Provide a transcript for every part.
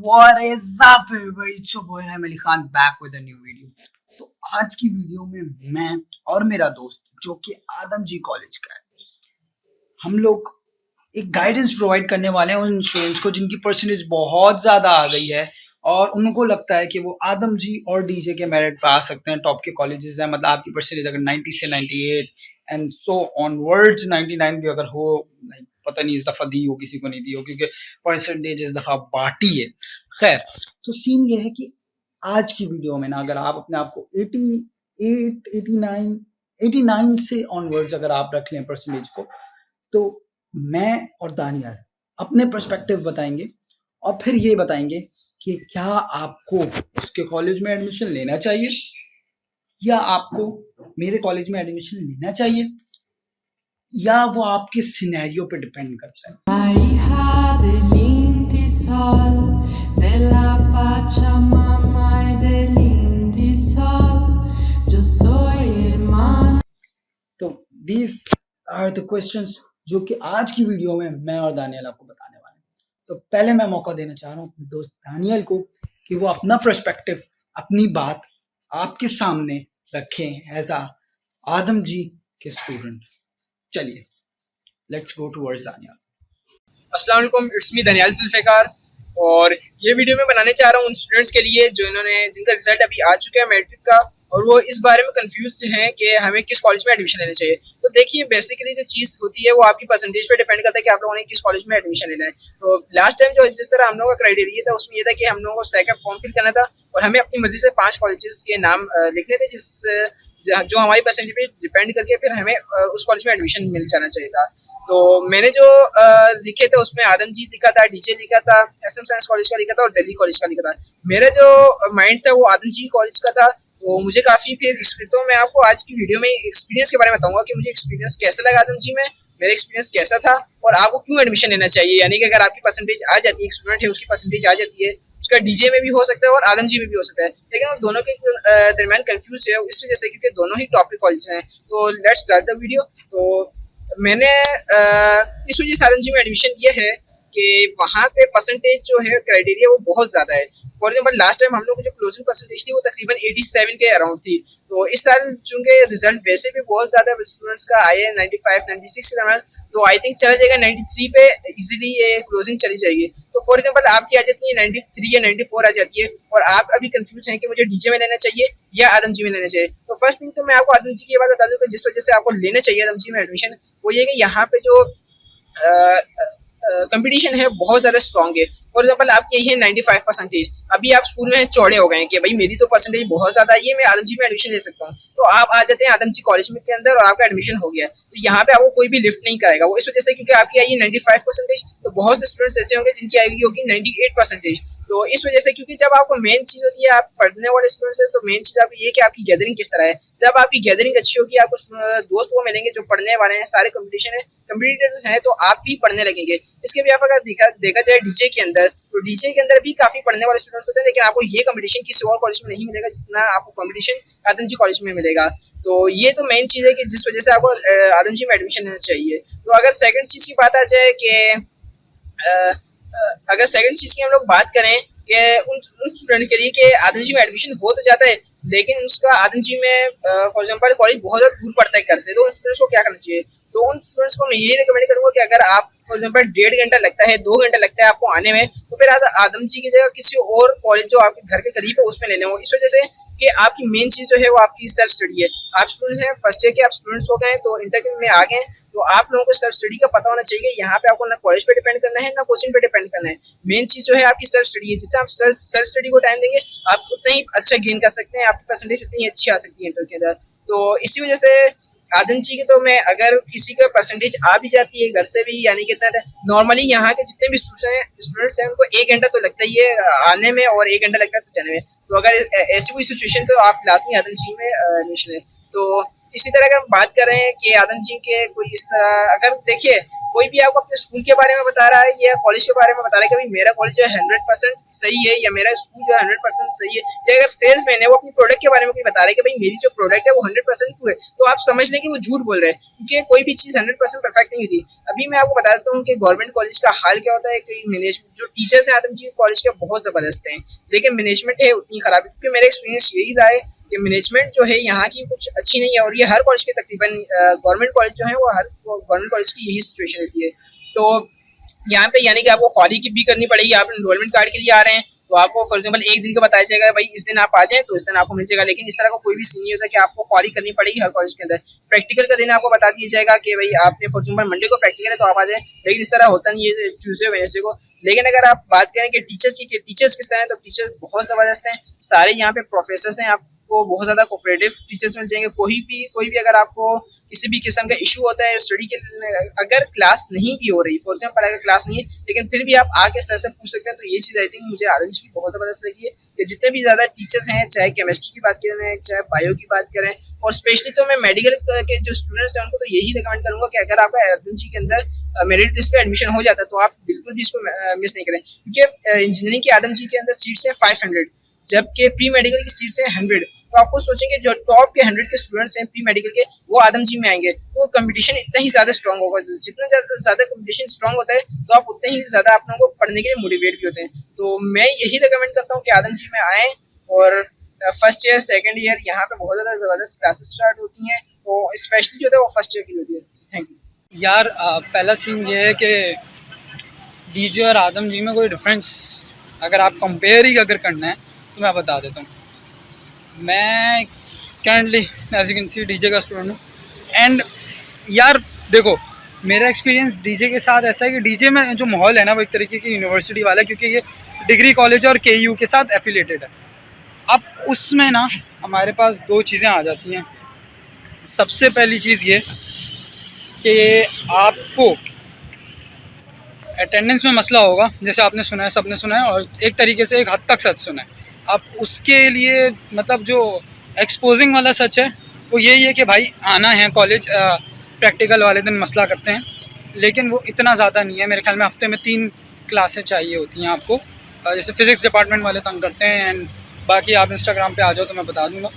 What is up everybody? It's your boy I'm Ali Khan back with a new video. तो आज की video में मैं और मेरा दोस्त जो कि आदम जी कॉलेज का है, हम लोग एक गाइडेंस प्रोवाइड करने वाले हैं उन स्टूडेंट्स को जिनकी परसेंटेज बहुत ज़्यादा आ गई है और उनको लगता है कि वो आदम जी और डीजे के मेरिट पे आ सकते हैं। टॉप के कॉलेजेस हैं, मतलब आपकी परसेंटेज अगर 90 से 98 एंड सो ऑनवर्ड्स 99 भी अगर हो, पता नहीं इस दफ़ा दी हो किसी को नहीं दी हो क्योंकि परसेंटेज इस दफ़ा बाटी है। खैर, तो सीन ये है कि आज की वीडियो में ना अगर आप अपने आप को 88 89 से ऑनवर्ड्स अगर आप रख लें परसेंटेज को, तो मैं और दानियाल अपने पर्सपेक्टिव बताएंगे और फिर ये बताएंगे कि क्या आपको उसके कॉलेज में एडमिशन लेना चाहिए या आपको मेरे कॉलेज में एडमिशन लेना चाहिए, या वो आपके सिनेरियो पे डिपेंड करता है। तो दीज आर द क्वेश्चंस जो कि आज की वीडियो में मैं और दानियल आपको बताने वाले हैं। तो पहले मैं मौका देना चाह रहा हूँ अपने दोस्त दानियल को कि वो अपना पर्सपेक्टिव, अपनी बात आपके सामने रखें एज आ आदम जी के स्टूडेंट। चलिए, लेट्स गो टुवर्ड्स दानियल। अस्सलाम वालेकुम, इट्स मी दानियाल जुल्फ़िकार और ये वीडियो मैं बनाने चाह रहा हूँ उन स्टूडेंट्स के लिए जिनका रिजल्ट अभी आ चुका है मैट्रिक का, और वो इस बारे में कंफ्यूज हैं कि हमें किस कॉलेज में एडमिशन लेना चाहिए। तो देखिए, बेसिकली जो चीज़ होती है वो आपकी परसेंटेज पे डिपेंड करता है कि आप लोगों ने किस कॉलेज में एडमिशन लेना है। तो लास्ट टाइम जो जिस तरह हम लोगों का क्राइटेरिया था उसमें ये था कि हम लोगों को सेकंड फॉर्म फिल करना था और हमें अपनी मर्जी से 5 कॉलेजेस के नाम लिखने थे जो हमारी परसेंटेज पे डिपेंड करके फिर हमें उस कॉलेज में एडमिशन मिल जाना चाहिए था। तो मैंने जो लिखे थे उसमें आदम जी लिखा था, डीजे लिखा था, एसएम साइंस कॉलेज का लिखा था और दिल्ली कॉलेज का लिखा था। मेरा जो माइंड था वो आदम जी कॉलेज का था। तो मुझे काफ़ी तो मैं आपको आज की वीडियो में एक्सपीरियंस के बारे में बताऊंगा कि मुझे एक्सपीरियंस कैसा लगा आदम जी में, मेरा एक्सपीरियंस कैसा था और आपको क्यों एडमिशन लेना चाहिए। यानी कि अगर आपकी परसेंटेज आ जाती है, एक स्टूडेंट है उसकी परसेंटेज आ जाती है, उसका डीजे में भी हो सकता है और आदम जी में भी हो सकता है, लेकिन वो दोनों के दरमियान कंफ्यूज है इस वजह से क्योंकि दोनों ही टॉप के कॉलेज हैं। तो लेट्स स्टार्ट द वीडियो। तो मैंने इस वजह से आदम जी में एडमिशन किया है कि वहाँ पे परसेंटेज जो है क्राइटेरिया वो बहुत ज़्यादा है। फॉर एग्जाम्पल लास्ट टाइम हम लोग की जो क्लोजिंग परसेंटेज थी वो तकरीबन 87 के अराउंड थी। तो इस साल चूंकि रिजल्ट वैसे भी बहुत ज़्यादा स्टूडेंट्स का आए 95 96 के दरमियान, तो आई थिंक चला जाएगा 93 पे इजीली ये क्लोजिंग चली जाएगी। तो फॉर एग्जाम्पल आपकी आ जाती है 93 या 94 आ जाती है और आप अभी कंफ्यूज हैं कि मुझे डीजे में लेना चाहिए या आदम जी में लेना चाहिए। तो फर्स्ट थिंग तो मैं आपको आदम जी की ये बात बता दूँ कि जिस वजह से आपको लेना चाहिए आदम जी में एडमिशन, वो ये कि यहाँ पे जो कंपटीशन है बहुत ज़्यादा स्ट्रॉन्ग है। फॉर एग्जांपल आपकी यही है 95 परसेंटेज, अभी आप स्कूल में चौड़े हो गए हैं कि भाई मेरी तो परसेंटेज बहुत ज़्यादा है, ये मैं आदम जी में एडमिशन ले सकता हूँ। तो आप आ जाते हैं आदम जी कॉलेज में के अंदर और आपका एडमिशन हो गया। तो यहाँ पे आपको कोई भी लिफ्ट नहीं करेगा वो इस वजह से क्योंकि आपकी आई है 95 परसेंटेज। तो बहुत से स्टूडेंट्स ऐसे होंगे जिनकी आएगी होगी 98 परसेंटेज। तो इस वजह से क्योंकि जब आपको मेन चीज़ होती है आप पढ़ने वाले स्टूडेंट्स हैं, तो मेन चीज़ आपकी ये कि आपकी गैदरिंग किस तरह है। जब आपकी गैदरिंग अच्छी होगी, आपको दोस्त वो मिलेंगे जो पढ़ने वाले हैं, सारे कंपटीशन है कंपटीटर्स हैं, तो आप भी पढ़ने लगेंगे। इसके भी आप अगर देखा जाए डीजे के अंदर, तो डीजे के अंदर भी काफ़ी पढ़ने वाले स्टूडेंट्स होते हैं, लेकिन आपको ये कंपटीशन किसी और कॉलेज में नहीं मिलेगा जितना आपको कंपटीशन आदम जी कॉलेज में मिलेगा। तो ये तो मेन चीज़ है कि जिस वजह से आपको आदम जी में एडमिशन लेना चाहिए। तो अगर सेकंड चीज़ की बात आ जाए कि अगर सेकंड चीज़ की हम लोग बात करें कि उन स्टूडेंट्स के लिए कि आदम जी में एडमिशन हो तो जाता है, लेकिन उसका आदम जी में फॉर एग्जांपल कॉलेज बहुत ज़्यादा दूर पड़ता है घर से, तो उन स्टूडेंट्स को क्या करना चाहिए। तो उन स्टूडेंट्स को मैं यही रिकमेंड करूँगा कि अगर आप फॉर एग्जांपल 1.5 घंटा लगता है, 2 घंटा लगता है आपको आने में, तो फिर आदम जी की जगह किसी और कॉलेज जो आपके घर के करीब है उसमें ले लें। इस वजह से कि आपकी मेन चीज़ जो है वो आपकी सेल्फ स्टडी है। आप स्टूडेंट्स हैं, फर्स्ट ईयर के आप स्टूडेंट्स हो गए, तो इंटर में आ गए, तो आप लोगों को सेल्फ स्टडी का पता होना चाहिए। यहाँ पे आपको ना कॉलेज पे डिपेंड करना है ना कोचिंग पे डिपेंड करना है। मेन चीज़ जो है आपकी सेल्फ स्टडी है। जितना आप सेल्फ स्टडी को टाइम देंगे आप उतना ही अच्छा गेन कर सकते हैं, आपकी परसेंटेज उतनी अच्छी आ सकती है इंटर के अंदर। तो इसी वजह से आदम जी की तो मैं अगर किसी का परसेंटेज आ भी जाती है घर से भी, यानी कि नॉर्मली यहाँ के जितने भी स्टूडेंट्स हैं उनको 1 घंटा तो लगता ही है आने में और 1 घंटा लगता है तो जाने में। तो अगर ऐसी कोई सिचुएशन तो आप लाजमी आदम जी में एडमिशन लें। तो इसी तरह अगर हम बात करें कि आदम जी के कोई इस तरह अगर देखिए कोई भी आपको अपने स्कूल के बारे में बता रहा है या कॉलेज के बारे में बता रहा है कि भाई मेरा कॉलेज जो है 100% सही है या मेरा स्कूल जो है 100% सही है, या अगर सेल्समैन है वो अपनी प्रोडक्ट के बारे में कोई बता रहा है कि भाई मेरी जो प्रोडक्ट है वो 100% ट्रू है, तो आप समझ लें कि वो झूठ बोल रहे हैं, क्योंकि कोई भी चीज़ 100% परफेक्ट नहीं होती। अभी मैं आपको बता देता हूँ कि गवर्नमेंट कॉलेज का हाल क्या होता है कि मैनेजमेंट जो टीचर्स हैं आदम जी कॉलेज के बहुत ज़बरदस्त हैं, लेकिन मैनेजमेंट है उतनी खराब है, क्योंकि मेरा एक्सपीरियंस यही रहा है कि मैनेजमेंट जो है यहाँ की कुछ अच्छी नहीं है, और ये हर कॉलेज के तकरीबन गवर्नमेंट कॉलेज जो है वो हर गवर्नमेंट कॉलेज की यही सिचुएशन रहती है। तो यहाँ पे यानी कि आपको ख्वारी की भी करनी पड़ेगी, आप एनरोलमेंट कार्ड के लिए आ रहे हैं तो आपको फॉर एग्जाम्पल एक दिन का बताया जाएगा भाई इस दिन आप आ जाएं तो इस दिन आपको मिल जाएगा, लेकिन इस तरह का कोई भी सीन नहीं होता कि आपको ख्वारी करनी पड़ेगी हर कॉलेज के अंदर। प्रैक्टिकल का दिन आपको बता दिया जाएगा कि भाई आपने फॉर एग्जाम्पल मंडे को प्रैक्टिकल है तो आप आ जाए, लेकिन इस तरह होता नहीं है ट्यूजडे वेडनेसडे को। लेकिन अगर आप बात करें कि टीचर्स किस तरह हैं, तो टीचर बहुत ज़बरदस्त हैं, सारे यहाँ पे प्रोफेसर्स हैं, आपको बहुत ज़्यादा कोऑपरेटिव टीचर्स मिल जाएंगे। कोई भी अगर आपको किसी भी किस्म का इशू होता है स्टडी के, अगर क्लास नहीं भी हो रही फॉर एग्जाम्पल अगर क्लास नहीं है लेकिन फिर भी आप आके सर से पूछ सकते हैं, तो ये चीज़ आई थिंक मुझे आदम जी की बहुत ज़बरदस्त लगी है कि जितने भी ज़्यादा टीचर्स हैं, चाहे केमिस्ट्री की बात करें चाहे बायो की बात करें, और स्पेशली तो मैं मेडिकल के जो स्टूडेंट्स हैं उनको तो यही रिकमेंड करूँगा कि अगर आपका आदम जी के अंदर मेरिट लिस्ट पे एडमिशन हो जाता है तो आप बिल्कुल भी इसको मिस नहीं करें, क्योंकि इंजीनियरिंग के आदम जी के अंदर सीट्स हैं 500, जबकि प्री मेडिकल की सीट्स हैं 100। तो आपको सोचेंगे जो टॉप के 100 के स्टूडेंट्स हैं प्री मेडिकल के वो आदम जी में आएंगे, तो कंपटीशन इतना ही ज़्यादा स्ट्रॉन्ग होगा। जितना ज़्यादा कंपटीशन स्ट्रॉन्ग होता है तो आप उतने ही ज़्यादा आप लोगों को पढ़ने के लिए मोटिवेट भी होते हैं। तो मैं यही रिकमेंड करता हूँ कि आदम जी में आएँ, और फर्स्ट ईयर सेकेंड ईयर यहाँ पे बहुत ज़्यादा ज़बरदस्त क्लासेस स्टार्ट होती हैं, तो स्पेशली जो है वो फर्स्ट ईयर की होती है। थैंक यू यार। पहला सीन ये है कि डीजे और आदम जी में कोई डिफरेंस अगर आप कंपेयर ही अगर करना है तो मैं बता देता हूँ। मैं currently as you can see DJ का स्टूडेंट हूँ। एंड यार देखो, मेरा एक्सपीरियंस डीजे के साथ ऐसा है कि डीजे में जो माहौल है ना वो एक तरीके की यूनिवर्सिटी वाला है, क्योंकि ये डिग्री कॉलेज और केयू के साथ एफिलेटेड है। अब उसमें ना हमारे पास दो चीज़ें आ जाती हैं। सबसे पहली चीज़ ये कि आपको अटेंडेंस में मसला होगा, जैसे आपने सुना है, सबने सुना है, और एक तरीके से एक हद तक सच सुना है। अब उसके लिए मतलब जो एक्सपोजिंग वाला सच है वो यही है कि भाई आना है कॉलेज, प्रैक्टिकल वाले दिन मसला करते हैं, लेकिन वो इतना ज़्यादा नहीं है। मेरे ख्याल में हफ्ते में 3 क्लासें चाहिए होती हैं आपको। जैसे फ़िज़िक्स डिपार्टमेंट वाले तंग करते हैं, एंड बाकी आप इंस्टाग्राम पे आ जाओ तो मैं बता दूँगा।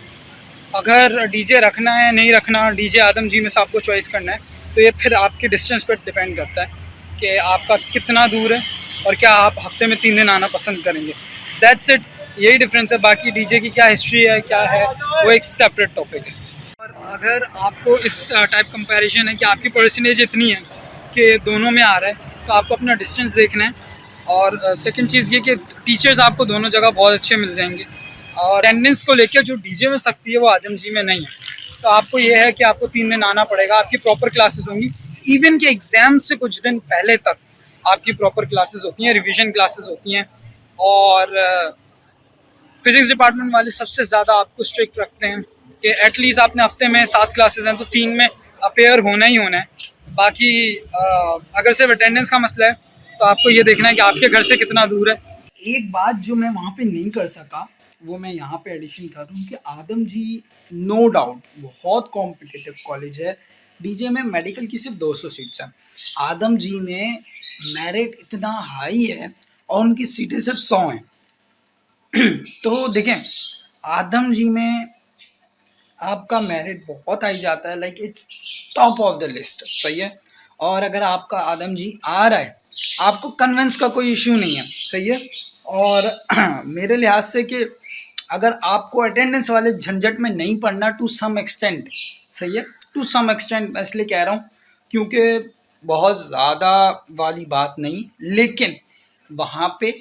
अगर डीजे रखना है नहीं रखना, डीजे आदम जी में से आपको चॉइस करना है, तो ये फिर आपके डिस्टेंस पर डिपेंड करता है कि आपका कितना दूर है और क्या आप हफ्ते में 3 दिन आना पसंद करेंगे। दैट्स इट, यही डिफरेंस है। बाकी डीजे की क्या हिस्ट्री है क्या है वो एक सेपरेट टॉपिक है। और अगर आपको इस टाइप कंपैरिजन है कि आपकी परसेंटेज इतनी है कि दोनों में आ रहा है, तो आपको अपना डिस्टेंस देखना है। और सेकंड चीज़ ये कि टीचर्स आपको दोनों जगह बहुत अच्छे मिल जाएंगे, और अटेंडेंस को लेकर जो डीजे में सख्ती है वो आदम जी में नहीं है। तो आपको ये है कि आपको 3 दिन आना पड़ेगा, आपकी प्रॉपर क्लासेस होंगी, इवन के एग्ज़ाम से कुछ दिन पहले तक आपकी प्रॉपर क्लासेस होती हैं, रिवीजन क्लासेस होती हैं। और फिज़िक्स डिपार्टमेंट वाले सबसे ज़्यादा आपको स्ट्रिक्ट रखते हैं कि एटलीस्ट आपने हफ्ते में 7 क्लासेस हैं तो 3 में अपेयर होना ही होना है। बाकी अगर सिर्फ अटेंडेंस का मसला है तो आपको ये देखना है कि आपके घर से कितना दूर है। एक बात जो मैं वहाँ पे नहीं कर सका वो मैं यहाँ पे एडिशन कर रहा हूँ कि आदम जी नो डाउट बहुत कॉम्पिटिटिव कॉलेज है। डीजे में मेडिकल की सिर्फ 200 सीट्स हैं, आदम जी में मेरिट इतना हाई है और उनकी सीटें सिर्फ 100 हैं। तो देखें, आदम जी में आपका मेरिट बहुत हाई जाता है, like its top of the list, सही है। और अगर आपका आदम जी आ रहा है, आपको कन्वेंस का कोई इशू नहीं है, सही है। और मेरे लिहाज से कि अगर आपको अटेंडेंस वाले झंझट में नहीं पढ़ना टू सम एक्सटेंट, सही है, टू सम एक्सटेंट मैं इसलिए कह रहा हूँ क्योंकि बहुत ज़्यादा वाली बात नहीं, लेकिन वहाँ पे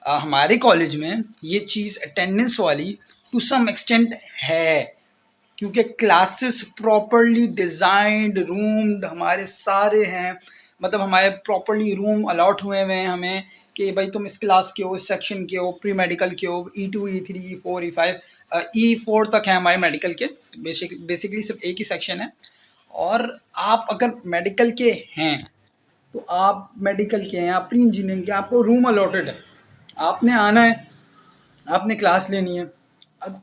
हमारे कॉलेज में ये चीज़ अटेंडेंस वाली टू सम एक्सटेंट है, क्योंकि क्लासेस प्रॉपरली डिज़ाइंड रूम्ड हमारे सारे हैं। मतलब हमारे प्रॉपरली रूम अलॉट हुए हैं हमें कि भाई तुम इस क्लास के हो, इस सेक्शन के हो, प्री मेडिकल के हो, E2 E3 E4 E5 E4 तक है हमारे मेडिकल के। बेसिकली सिर्फ एक ही सेक्शन है। और आप अगर मेडिकल के हैं तो आप मेडिकल के हैं, आप प्री इंजीनियरिंग के, आपको रूम अलॉटेड है, आपने आना है, आपने क्लास लेनी है।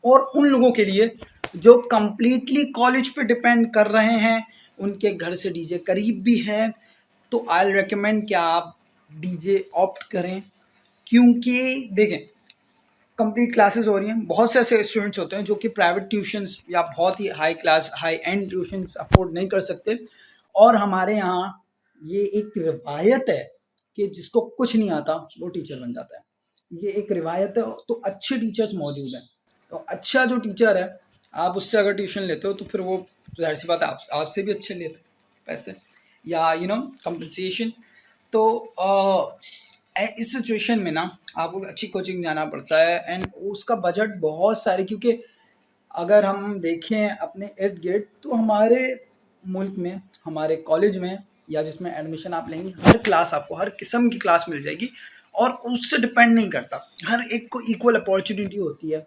और उन लोगों के लिए जो कंप्लीटली कॉलेज पे डिपेंड कर रहे हैं, उनके घर से डीजे करीब भी है, तो आई रेकमेंड कि आप डीजे ऑप्ट करें, क्योंकि देखें कंप्लीट क्लासेस हो रही हैं। बहुत से ऐसे स्टूडेंट्स होते हैं जो कि प्राइवेट ट्यूशन्स या बहुत ही high class high end tuitions afford नहीं कर सकते, और हमारे यहाँ ये एक रिवायत है कि जिसको कुछ नहीं आता वो टीचर बन जाता है। ये एक रिवायत है, तो अच्छे टीचर्स मौजूद हैं। तो अच्छा जो टीचर है, आप उससे अगर ट्यूशन लेते हो तो फिर वो जाहिर सी बात है आपसे भी अच्छे लेते हैं पैसे या कंपनसेशन। तो इस सिचुएशन में ना आपको अच्छी कोचिंग जाना पड़ता है, एंड उसका बजट बहुत सारे, क्योंकि अगर हम देखें अपने इर्द गिर्द तो हमारे मुल्क में, हमारे कॉलेज में या जिसमें एडमिशन आप लेंगे, हर क्लास आपको हर किस्म की क्लास मिल जाएगी, और उससे डिपेंड नहीं करता। हर एक को इक्वल अपॉर्चुनिटी होती है,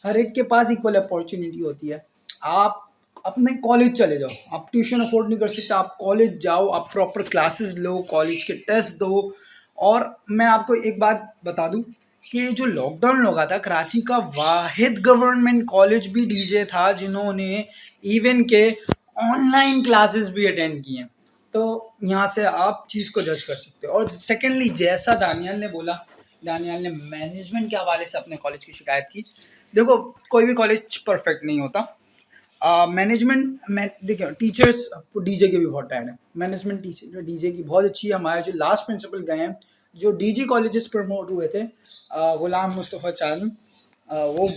हर एक के पास इक्वल अपॉर्चुनिटी होती है। आप अपने कॉलेज चले जाओ, आप ट्यूशन अफोर्ड नहीं कर सकते, आप कॉलेज जाओ, आप प्रॉपर क्लासेस लो, कॉलेज के टेस्ट दो। और मैं आपको एक बात बता दूं कि जो लॉकडाउन लगा था, कराची का वाहिद गवर्नमेंट कॉलेज भी डीजे था जिन्होंने इवन के ऑनलाइन क्लासेस भी अटेंड किए। तो यहाँ से आप चीज़ को जज कर सकते हो। और सेकेंडली, जैसा दानियाल ने बोला, दानियाल ने मैनेजमेंट के हवाले से अपने कॉलेज की शिकायत की। देखो, कोई भी कॉलेज परफेक्ट नहीं होता। मैनेजमेंट में देखिए, टीचर्स डीजे के भी बहुत टायर्ड है, मैनेजमेंट टीचर डीजे की बहुत अच्छी है। हमारे जो लास्ट प्रिंसिपल गए हैं, जो डीजे कॉलेजेस प्रमोट हुए थे, गुलाम मुस्तफ़ा चांद, वो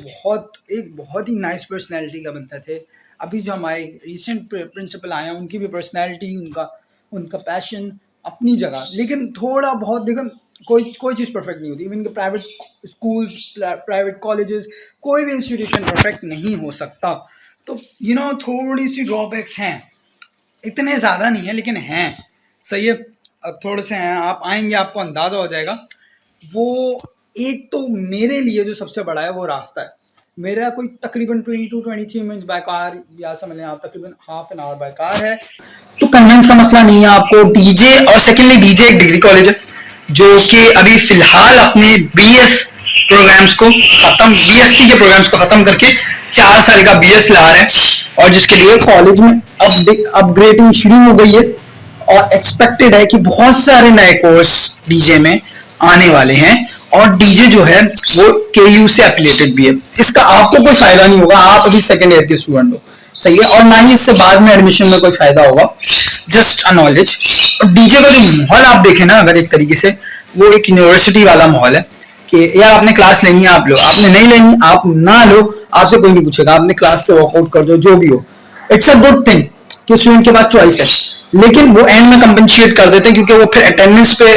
बहुत ही नाइस पर्सनैलिटी का बनते थे। अभी जो हमारे रिसेंट प्रिंसिपल आए हैं, उनकी भी पर्सनैलिटी, उनका पैशन अपनी जगह, लेकिन थोड़ा बहुत देखो, कोई चीज़ परफेक्ट नहीं होती। इवन के प्राइवेट स्कूल्स, प्राइवेट कॉलेजेस, कोई भी इंस्टीट्यूशन परफेक्ट नहीं हो सकता। तो थोड़ी सी ड्रॉबैक्स हैं, इतने ज़्यादा नहीं है लेकिन हैं, सही है, थोड़े से हैं। आप आएंगे आपको अंदाज़ा हो जाएगा। वो एक तो मेरे लिए जो सबसे बड़ा है वो रास्ता है। मेरा कोई तकरीबन 22-23 मिनट्स बाय कार, या समझ लें आप तकरीबन half an hour by car है। तो कन्वेंस का मसला नहीं है आपको डीजे। और सेकेंडली, डीजे एक डिग्री कॉलेज है जो कि अभी फिलहाल अपने बीएस प्रोग्राम्स को खत्म, बीएससी के प्रोग्राम्स को खत्म करके 4 साल का बीएस ला रहे हैं, और जिसके लिए कॉलेज में अपग्रेडिंग शुरू हो गई है, और एक्सपेक्टेड है कि बहुत सारे नए कोर्स डीजे में आने वाले हैं। और डीजे जो है वो केयू से एफिलिएटेड भी है। इसका आपको कोई फायदा नहीं होगा, आप अभी सेकेंड ईयर के स्टूडेंट हो, सही है, और ना ही इससे बाद में एडमिशन में कोई फायदा होगा, जस्ट अ नॉलेज। और डीजे का जो माहौल आप देखें ना, अगर एक तरीके से वो एक यूनिवर्सिटी वाला माहौल है कि यार आपने क्लास लेनी है आप लो, आपने नहीं लेनी आप ना लो, आपसे कोई नहीं पूछेगा, आपने क्लास से वॉकआउट कर दो, जो भी हो। इट्स अ गुड थिंग कि स्टूडेंट के पास चॉइस है, लेकिन वो एंड में कंपनसेट कर देते हैं, क्योंकि वो फिर अटेंडेंस पे